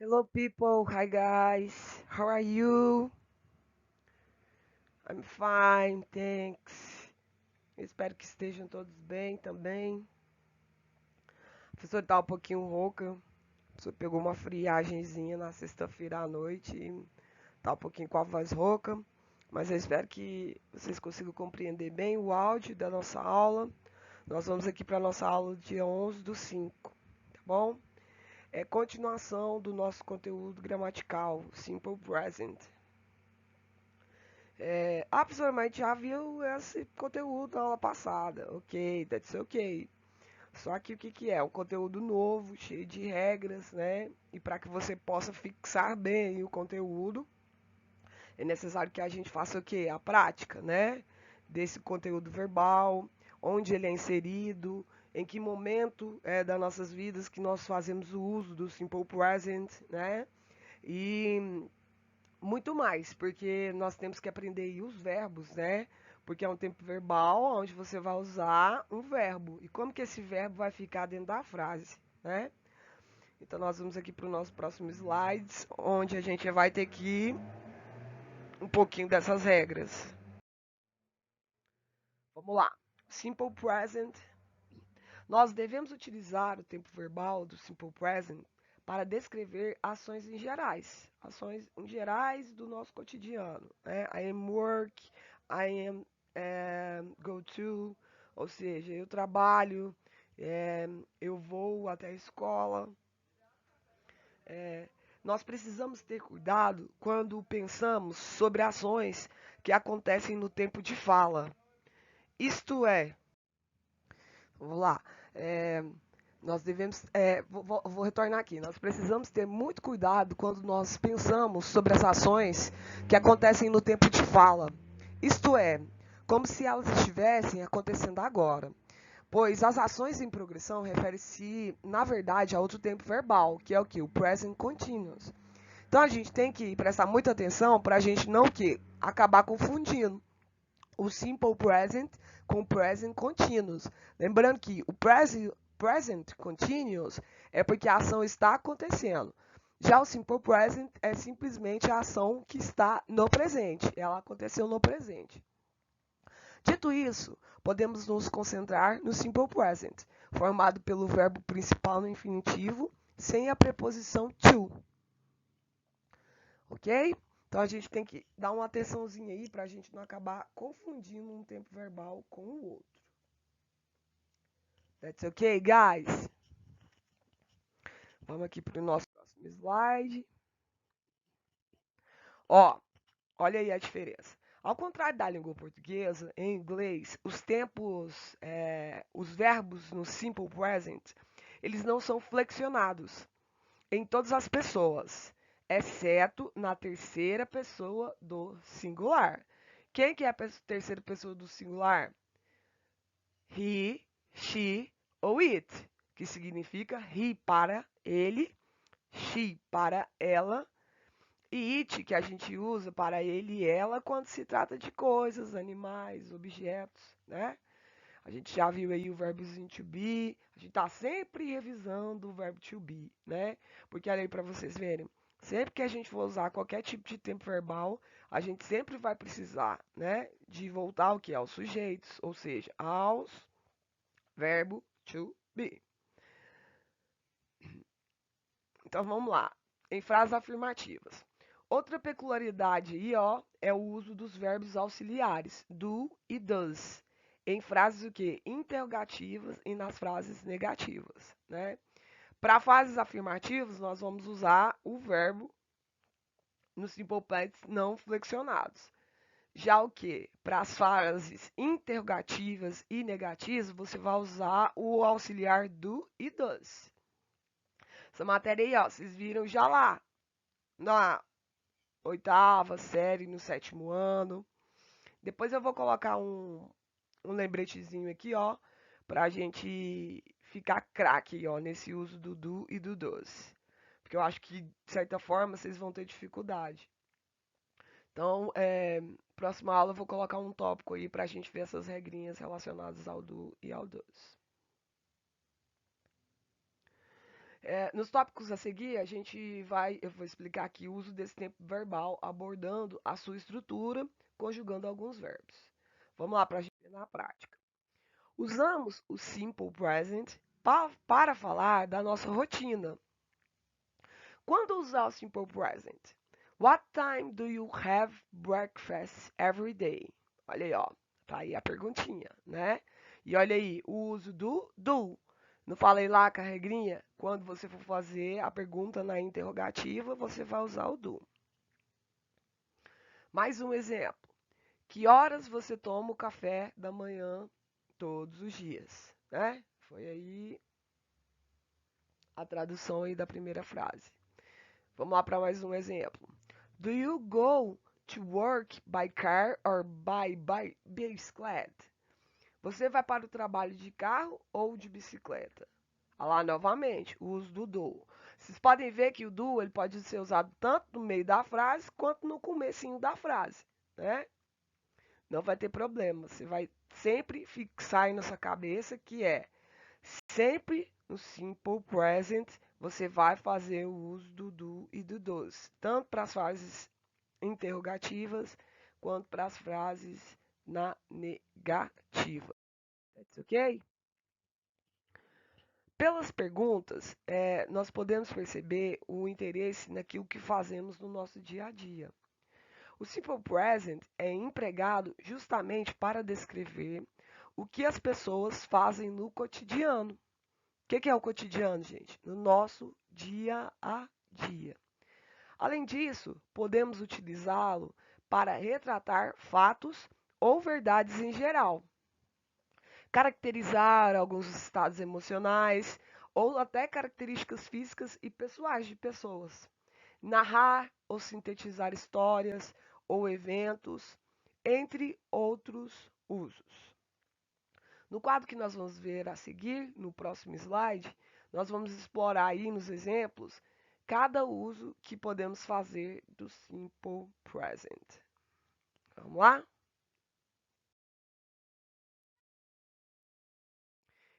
Hello people, hi guys, how are you? I'm fine, thanks. Espero que estejam todos bem também. A professora tá um pouquinho rouca, a professora pegou uma friagenzinha na sexta-feira à noite e tá um pouquinho com a voz rouca, mas eu espero que vocês consigam compreender bem o áudio da nossa aula. Nós vamos aqui para a nossa aula dia 11/5, tá bom? É continuação do nosso conteúdo gramatical, Simple Present. Professora, mas a gente já viu esse conteúdo na aula passada. Ok, that's ok. Só que o que que é? Um conteúdo novo, cheio de regras, né? E para que você possa fixar bem o conteúdo, é necessário que a gente faça o quê? A prática, né? Desse conteúdo verbal, onde ele é inserido, em que momento das nossas vidas que nós fazemos o uso do simple present, né? E muito mais, porque nós temos que aprender aí os verbos, né? Porque é um tempo verbal onde você vai usar um verbo. E como que esse verbo vai ficar dentro da frase, né? Então nós vamos aqui para o nosso próximo slides, onde a gente vai ter que um pouquinho dessas regras. Vamos lá. Simple present. Nós devemos utilizar o tempo verbal do simple present para descrever ações em gerais do nosso cotidiano, né? I am work, I am go to, ou seja, eu trabalho, eu vou até a escola. É, nós precisamos ter cuidado quando pensamos sobre ações que acontecem no tempo de fala. Isto é, vamos lá. É, nós devemos. Vou retornar aqui. Nós precisamos ter muito cuidado quando nós pensamos sobre as ações que acontecem no tempo de fala. Isto é, como se elas estivessem acontecendo agora. Pois as ações em progressão referem-se, na verdade, a outro tempo verbal, que é o que? O present continuous. Então a gente tem que prestar muita atenção para a gente não que acabar confundindo o simple present com o present continuous. Lembrando que o present continuous é porque a ação está acontecendo. Já o simple present é simplesmente a ação que está no presente. Ela aconteceu no presente. Dito isso, podemos nos concentrar no simple present, formado pelo verbo principal no infinitivo, sem a preposição to. Ok? Então a gente tem que dar uma atençãozinha aí para a gente não acabar confundindo um tempo verbal com o outro. That's ok, guys? Vamos aqui para o nosso próximo slide. Ó, olha aí a diferença. Ao contrário da língua portuguesa, em inglês, os verbos no simple present, eles não são flexionados em todas as pessoas, exceto na terceira pessoa do singular. Quem que é a terceira pessoa do singular? He, she ou it, que significa he para ele, she para ela, e it, que a gente usa para ele e ela quando se trata de coisas, animais, objetos, né? A gente já viu aí o verbo to be, a gente está sempre revisando o verbo to be, né? Porque olha aí para vocês verem, sempre que a gente for usar qualquer tipo de tempo verbal, a gente sempre vai precisar, né, de voltar ao que é aos sujeitos, ou seja, aos verbo to be. Então vamos lá, em frases afirmativas. Outra peculiaridade aí, ó, é o uso dos verbos auxiliares do e does em frases o quê? Interrogativas e nas frases negativas, né? Para frases afirmativas, nós vamos usar o verbo nos simple present não flexionados. Já o que? Para as frases interrogativas e negativas, você vai usar o auxiliar do e does. Essa matéria aí, ó, vocês viram já lá na oitava série, no sétimo ano. Depois eu vou colocar um lembretezinho aqui, ó, pra gente ficar craque, ó, nesse uso do do e do does. Porque eu acho que, de certa forma, vocês vão ter dificuldade. Então, próxima aula eu vou colocar um tópico aí pra gente ver essas regrinhas relacionadas ao do e ao does. Nos tópicos a seguir, eu vou explicar aqui o uso desse tempo verbal, abordando a sua estrutura, conjugando alguns verbos. Vamos lá para a gente ver na prática. Usamos o simple present para falar da nossa rotina. Quando usar o simple present? What time do you have breakfast every day? Olha aí, ó. Tá aí a perguntinha, né? E olha aí, o uso do do. Não falei lá com a regrinha? Quando você for fazer a pergunta na interrogativa, você vai usar o do. Mais um exemplo. Que horas você toma o café da manhã todos os dias, né? Foi aí a tradução aí da primeira frase. Vamos lá para mais um exemplo. Do you go to work by car or by bicicleta? Você vai para o trabalho de carro ou de bicicleta? Olha lá novamente, o uso do do. Vocês podem ver que o do ele pode ser usado tanto no meio da frase quanto no comecinho da frase, né? Não vai ter problema. Você vai sempre fixar aí na sua cabeça que é sempre no simple present você vai fazer o uso do do e do dos, tanto para as frases interrogativas quanto para as frases na negativa. That's ok? Pelas perguntas, nós podemos perceber o interesse naquilo que fazemos no nosso dia a dia. O simple present é empregado justamente para descrever o que as pessoas fazem no cotidiano. O que é o cotidiano, gente? No nosso dia a dia. Além disso, podemos utilizá-lo para retratar fatos ou verdades em geral, caracterizar alguns estados emocionais ou até características físicas e pessoais de pessoas, narrar ou sintetizar histórias ou eventos, entre outros usos. No quadro que nós vamos ver a seguir, no próximo slide, nós vamos explorar aí nos exemplos cada uso que podemos fazer do simple present. Vamos lá?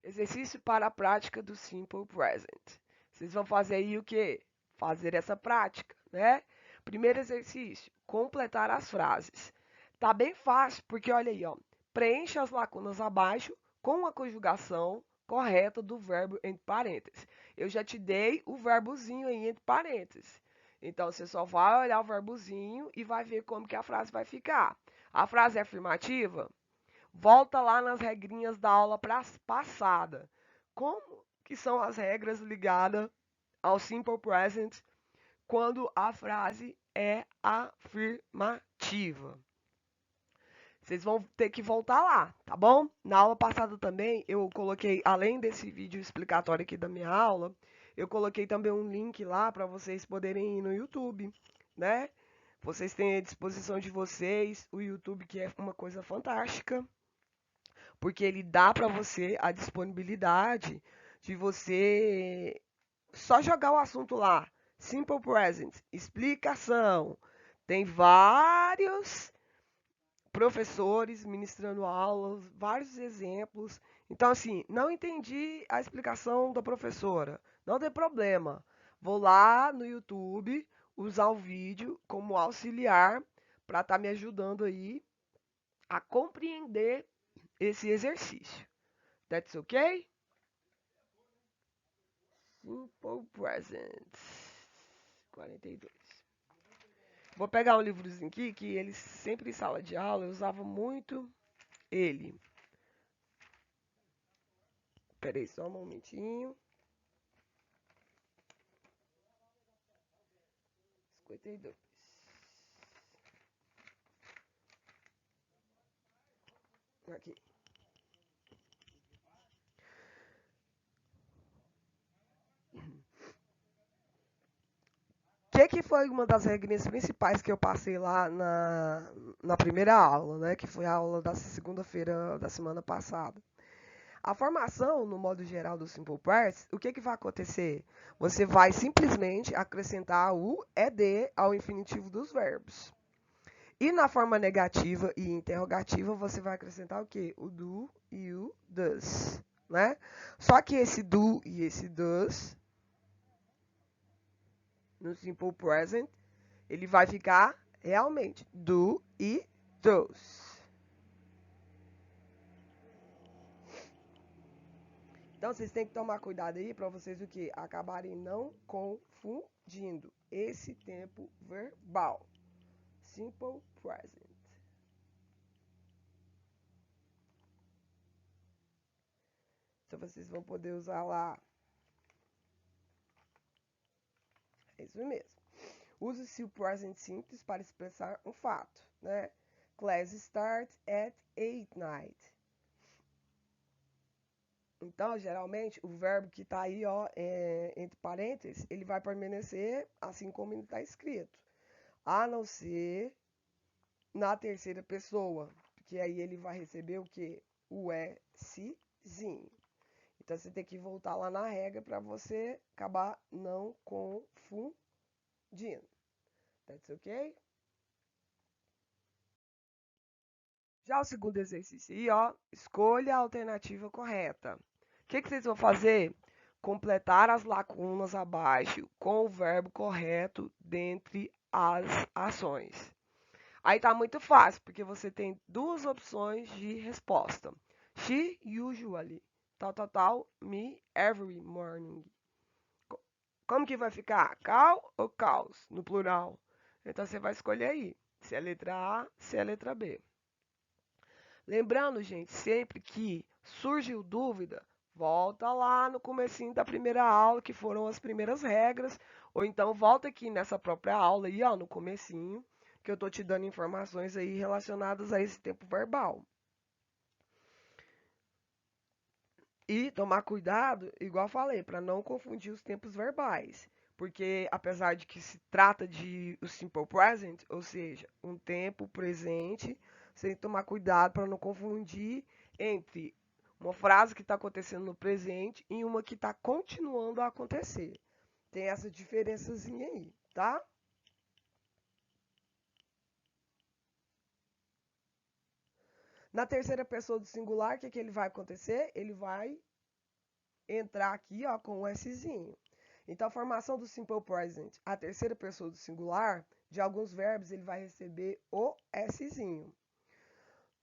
Exercício para a prática do simple present. Vocês vão fazer aí o quê? Fazer essa prática, né? Primeiro exercício, completar as frases. Tá bem fácil, porque olha aí, ó. Preencha as lacunas abaixo com a conjugação correta do verbo entre parênteses. Eu já te dei o verbozinho aí entre parênteses. Então você só vai olhar o verbozinho e vai ver como que a frase vai ficar. A frase é afirmativa? Volta lá nas regrinhas da aula passada. Como que são as regras ligadas ao simple present quando a frase é afirmativa? Vocês vão ter que voltar lá, tá bom? Na aula passada também eu coloquei, além desse vídeo explicatório aqui da minha aula, eu coloquei também um link lá para vocês poderem ir no YouTube, né? Vocês têm à disposição de vocês o YouTube, que é uma coisa fantástica, porque ele dá para você a disponibilidade de você só jogar o assunto lá, simple present, explicação. Tem vários professores ministrando aulas, vários exemplos. Então, assim, não entendi a explicação da professora. Não tem problema. Vou lá no YouTube usar o vídeo como auxiliar para estar me ajudando aí a compreender esse exercício. That's okay? Simple present. 42. Vou pegar um livrozinho aqui que eles sempre em sala de aula eu usava muito ele. Peraí só um momentinho. 52. Aqui. Que foi uma das regrinhas principais que eu passei lá na primeira aula, né? Que foi a aula da segunda-feira da semana passada. A formação, no modo geral do Simple Past, o que vai acontecer? Você vai simplesmente acrescentar o ed ao infinitivo dos verbos. E na forma negativa e interrogativa, você vai acrescentar o quê? O do e o does, né? Só que esse do e esse does No simple present, ele vai ficar realmente do e dos. Então, vocês têm que tomar cuidado aí para vocês o quê? Acabarem não confundindo esse tempo verbal. Simple present. Então, vocês vão poder usar lá. É isso mesmo. Use-se o present simples para expressar um fato, né? Class starts at 8 night. Então, geralmente, o verbo que está aí, ó, entre parênteses, ele vai permanecer assim como ele está escrito. A não ser na terceira pessoa, porque aí ele vai receber o quê? O Szinho. Então, você tem que voltar lá na regra para você acabar não confundindo. That's ok? Já o segundo exercício aí, ó, escolha a alternativa correta. O que vocês vão fazer? Completar as lacunas abaixo com o verbo correto dentre as ações. Aí tá muito fácil, porque você tem duas opções de resposta. She usually, tal, me every morning. Como que vai ficar? Cal ou caus, no plural? Então você vai escolher aí, se é a letra A, se é a letra B. Lembrando, gente, sempre que surgiu dúvida, volta lá no comecinho da primeira aula, que foram as primeiras regras, ou então volta aqui nessa própria aula aí, ó, no comecinho, que eu tô te dando informações aí relacionadas a esse tempo verbal. E tomar cuidado, igual falei, para não confundir os tempos verbais. Porque apesar de que se trata de o simple present, ou seja, um tempo presente, você tem que tomar cuidado para não confundir entre uma frase que está acontecendo no presente e uma que está continuando a acontecer. Tem essa diferençazinha aí, tá? Na terceira pessoa do singular, o que ele vai acontecer? Ele vai entrar aqui, ó, com o Szinho. Então, a formação do simple present, a terceira pessoa do singular, de alguns verbos, ele vai receber o Szinho.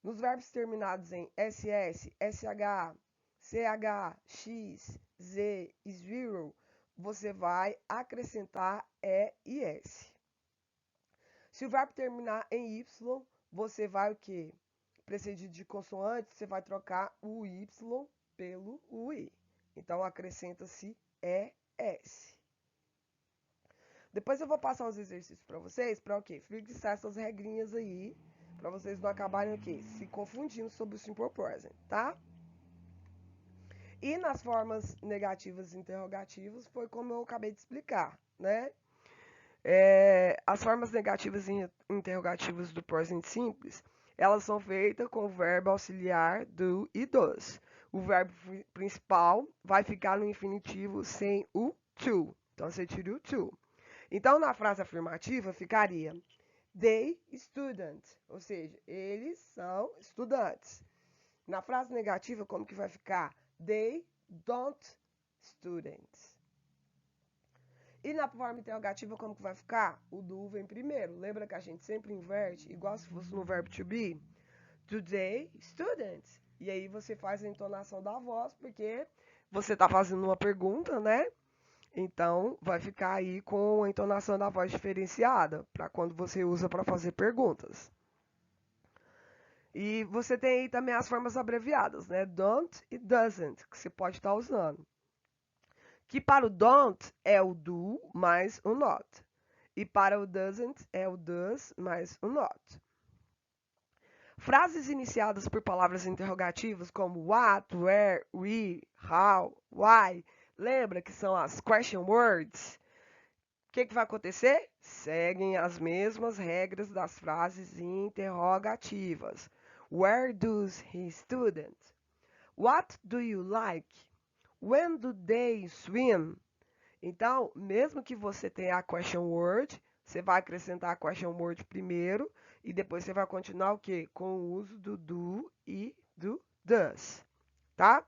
Nos verbos terminados em SS, SH, CH, X, Z, zero, você vai acrescentar E e S. Se o verbo terminar em Y, você vai o quê? Precedido de consoante, você vai trocar o Y pelo I. Então, acrescenta-se ES. Depois eu vou passar uns exercícios para vocês, para o quê? Fixar essas regrinhas aí, para vocês não acabarem o quê? Se confundindo sobre o simple present, tá? E nas formas negativas e interrogativas, foi como eu acabei de explicar, né? As formas negativas e interrogativas do present simples, elas são feitas com o verbo auxiliar do e dos. O verbo principal vai ficar no infinitivo sem o to. Então, você tira o to. Então, na frase afirmativa, ficaria they student, ou seja, eles são estudantes. Na frase negativa, como que vai ficar? They don't students. E na forma interrogativa, como que vai ficar? O do vem primeiro. Lembra que a gente sempre inverte, igual se fosse no verbo to be? Today, students. E aí você faz a entonação da voz, porque você está fazendo uma pergunta, né? Então, vai ficar aí com a entonação da voz diferenciada, para quando você usa para fazer perguntas. E você tem aí também as formas abreviadas, né? Don't e doesn't, que você pode estar usando. Que para o don't é o do mais o not. E para o doesn't é o does mais o not. Frases iniciadas por palavras interrogativas como what, where, we, how, why, lembra que são as question words? O que vai acontecer? Seguem as mesmas regras das frases interrogativas. Where does he study? What do you like? When do they swim? Então, mesmo que você tenha a question word, você vai acrescentar a question word primeiro e depois você vai continuar o quê? Com o uso do e do does, tá?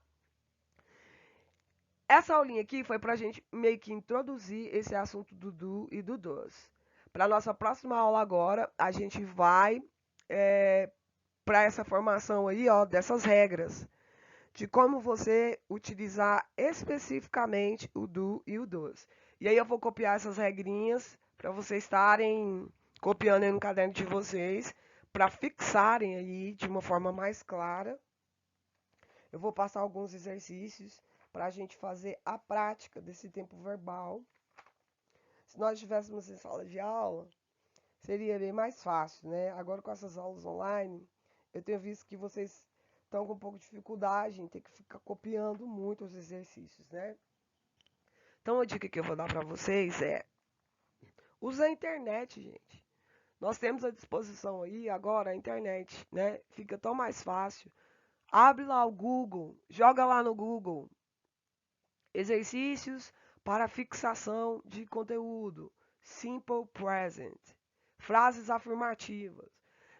essa aulinha aqui foi pra gente meio que introduzir esse assunto do do e do does. Para nossa próxima aula agora, a gente vai para essa formação aí, ó, dessas regras, de como você utilizar especificamente o do e o does. E aí eu vou copiar essas regrinhas para vocês estarem copiando aí no caderno de vocês, para fixarem aí de uma forma mais clara. Eu vou passar alguns exercícios para a gente fazer a prática desse tempo verbal. Se nós estivéssemos em sala de aula, seria bem mais fácil, né? Agora com essas aulas online, eu tenho visto que vocês estão com um pouco de dificuldade em ter que ficar copiando muito os exercícios, né? Então a dica que eu vou dar para vocês é: usa a internet, gente. Nós temos à disposição aí agora a internet, né? Fica tão mais fácil. Abre lá o Google, joga lá no Google exercícios para fixação de conteúdo, simple present, frases afirmativas.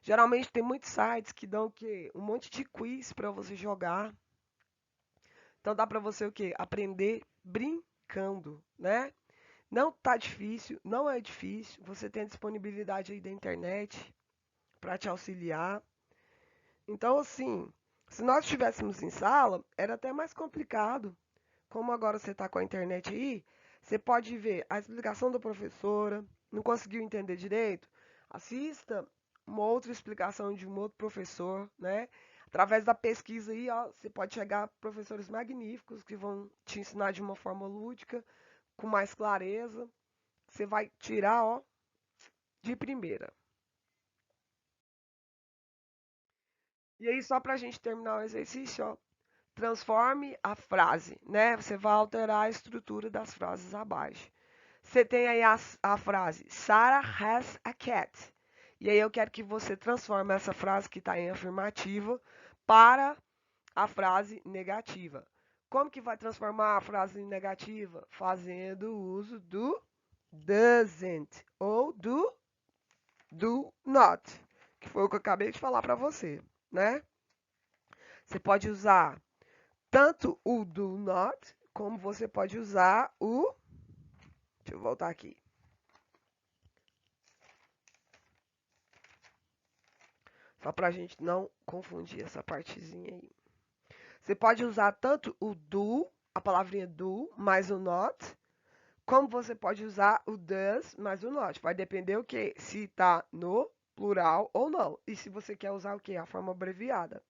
Geralmente tem muitos sites que dão o quê? Um monte de quiz para você jogar. Então dá para você o quê? Aprender brincando, né? Não tá difícil, não é difícil. Você tem a disponibilidade aí da internet para te auxiliar. Então assim, se nós estivéssemos em sala, era até mais complicado. Como agora você está com a internet aí, você pode ver a explicação da professora, não conseguiu entender direito? Assista uma outra explicação de um outro professor, né? Através da pesquisa aí, ó, você pode chegar a professores magníficos que vão te ensinar de uma forma lúdica, com mais clareza. Você vai tirar, ó, de primeira. E aí, só para a gente terminar o exercício, ó, transforme a frase, né? Você vai alterar a estrutura das frases abaixo. Você tem aí a frase Sarah has a cat. E aí eu quero que você transforme essa frase que está em afirmativa para a frase negativa. Como que vai transformar a frase em negativa? Fazendo uso do doesn't ou do not, que foi o que eu acabei de falar para você, né? Você pode usar tanto o do not, como você pode usar o... Deixa eu voltar aqui. Só para a gente não confundir essa partezinha aí. Você pode usar tanto o do, a palavrinha do, mais o not, como você pode usar o does mais o not. Vai depender o quê? Se está no plural ou não. E se você quer usar o quê? A forma abreviada.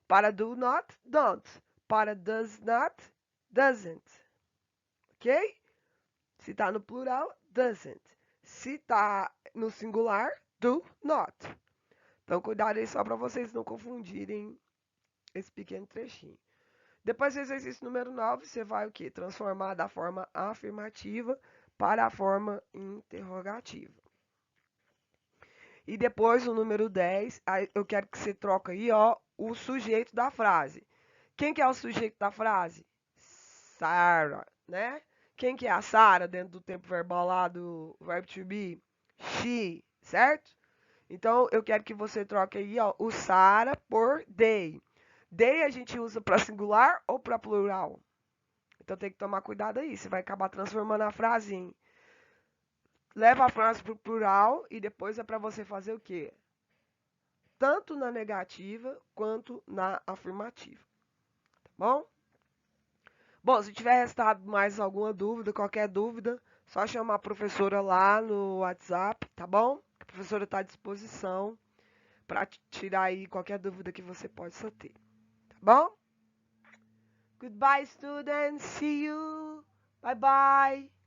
Para do not, don't. Para does not, doesn't. Ok? Se está no plural, doesn't. Se está no singular, do not. Então, cuidado aí só para vocês não confundirem esse pequeno trechinho. Depois do exercício número 9, você vai o quê? Transformar da forma afirmativa para a forma interrogativa. E depois, o número 10, eu quero que você troque aí, ó, o sujeito da frase. Quem que é o sujeito da frase? Sarah, né? Quem que é a Sarah dentro do tempo verbal lá do verbo to be? She, certo? Então, eu quero que você troque aí, ó, o Sarah por they. They a gente usa para singular ou para plural? Então, tem que tomar cuidado aí. Você vai acabar transformando a frase em... Leva a frase para o plural e depois é para você fazer o quê? Tanto na negativa quanto na afirmativa. Tá bom? Bom, se tiver restado mais alguma dúvida, qualquer dúvida, só chamar a professora lá no WhatsApp, tá bom? A professora está à disposição para tirar aí qualquer dúvida que você possa ter, tá bom? Goodbye, students. See you. Bye bye.